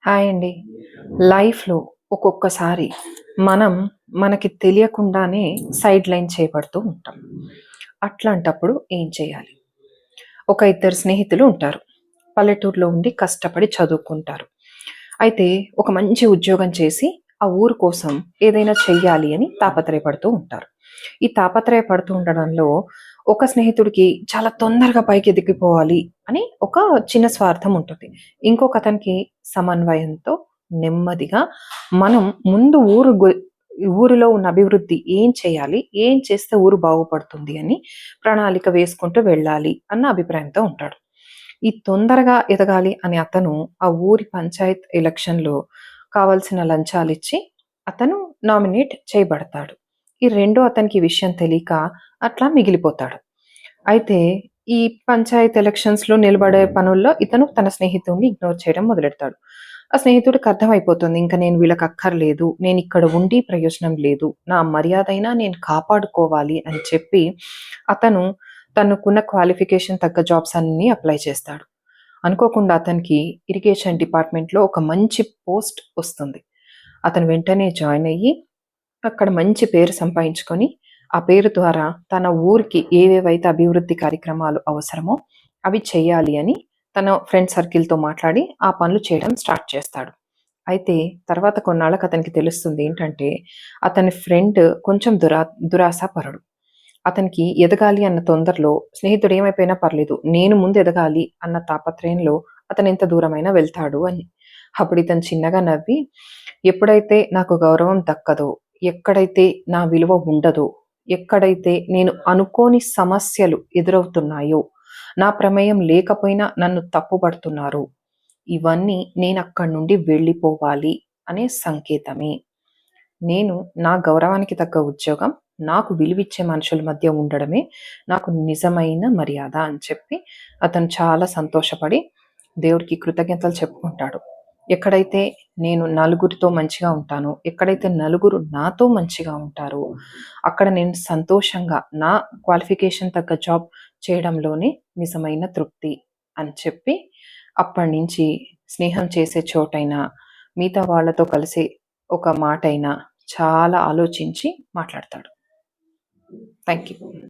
Hi అండి. లైఫ్‌లో ఒక్కొక్కసారి మనం మనకి తెలియకుండానే సైడ్ లైన్ చేయబడుతూ ఉంటాం. అట్లాంటప్పుడు ఏం చేయాలి? ఒక ఇద్దరు స్నేహితులు ఉంటారు. పల్లెటూరులో ఉండి కష్టపడి చదువుకుంటారు. అయితే ఒక మంచి ఉద్యోగం చేసి ఆ ఊరు కోసం ఏదైనా చెయ్యాలి అని తాపత్రయపడుతూ ఉంటారు. ఈ తాపత్రయపడుతూ ఉండడంలో ఒక స్నేహితుడికి చాలా తొందరగా పైకి ఎదిగిపోవాలి అని ఒక చిన్న స్వార్థం ఉంటుంది. ఇంకొకతనికి సమన్వయంతో నెమ్మదిగా మనం ముందు ఊరిలో ఉన్న అభివృద్ధి ఏం చేయాలి? ఏం చేస్తే ఊరు బాగుపడుతుంది అని ప్రణాళిక వేసుకుంటూ వెళ్ళాలి అన్న అభిప్రాయంతో ఉంటాడు. ఈ తొందరగా ఎదగాలి అని అతను ఆ ఊరి పంచాయత్ ఎలక్షన్‌లో కావాల్సిన లంచాలిచ్చి అతను నామినేట్ చేయబడతాడు. ఈ రెండో అతనికి ఈ విషయం తెలీక అట్లా మిగిలిపోతాడు. అయితే ఈ పంచాయత్ ఎలక్షన్స్‌లో నిలబడే పనుల్లో ఇతను తన స్నేహితుడిని ఇగ్నోర్ చేయడం మొదలెడతాడు. ఆ స్నేహితుడికి అర్థమైపోతుంది. ఇంక నేను వీళ్ళకి అక్కర్లేదు. నేనిక్కడ ఉండి ప్రయోజనం లేదు. నా మర్యాదైనా నేను కాపాడుకోవాలి అని చెప్పి అతను తనకున్న క్వాలిఫికేషన్ తగ్గ జాబ్స్ అన్నీ అప్లై చేస్తాడు. అనుకోకుండా అతనికి ఇరిగేషన్ డిపార్ట్మెంట్‌లో ఒక మంచి పోస్ట్ వస్తుంది. అతను వెంటనే జాయిన్ అయ్యి అక్కడ మంచి పేరు సంపాదించుకొని, ఆ పేరు ద్వారా తన ఊరికి ఏవేవైతే అభివృద్ధి కార్యక్రమాలు అవసరమో అవి చేయాలి అని తన ఫ్రెండ్ సర్కిల్‌తో మాట్లాడి ఆ పనులు చేయడం స్టార్ట్ చేస్తాడు. అయితే తర్వాత కొన్నాళ్ళకి అతనికి తెలుస్తుంది ఏంటంటే, అతని ఫ్రెండ్ కొంచెం దురాశాపరుడు. అతనికి ఎదగాలి అన్న తొందరలో స్నేహితుడు ఏమైపోయినా పర్లేదు. నేను ముందు ఎదగాలి అన్న తాపత్రయంలో అతనెంత దూరమైనా వెళ్తాడు అని. అప్పుడు ఇతను చిన్నగా నవ్వి, ఎప్పుడైతే నాకు గౌరవం దక్కదో, ఎక్కడైతే నా విలువ ఉండదో, ఎక్కడైతే నేను అనుకోని సమస్యలు ఎదురవుతున్నాయో, నా ప్రమేయం లేకపోయినా నన్ను తప్పుపడుతున్నారో, ఇవన్నీ నేనక్కడి నుండి వెళ్ళిపోవాలి అనే సంకేతమే. నేను నా గౌరవానికి తగ్గ ఉద్యోగం, నాకు విలువిచ్చే మనుషుల మధ్య ఉండడమే నాకు నిజమైన మర్యాద అని చెప్పి అతను చాలా సంతోషపడి దేవుడికి కృతజ్ఞతలు చెప్పుకుంటాడు. ఎక్కడైతే నేను నలుగురితో మంచిగా ఉంటానో, ఎక్కడైతే నలుగురు నాతో మంచిగా ఉంటారో, అక్కడ నేను సంతోషంగా నా క్వాలిఫికేషన్ తగ్గ జాబ్ చేయడంలోనే నిజమైన తృప్తి అని చెప్పి అప్పటినుంచి స్నేహం చేసే చోటైనా, మిగతా వాళ్ళతో కలిసి ఒక మాటైనా చాలా ఆలోచించి మాట్లాడతాడు. Thank you.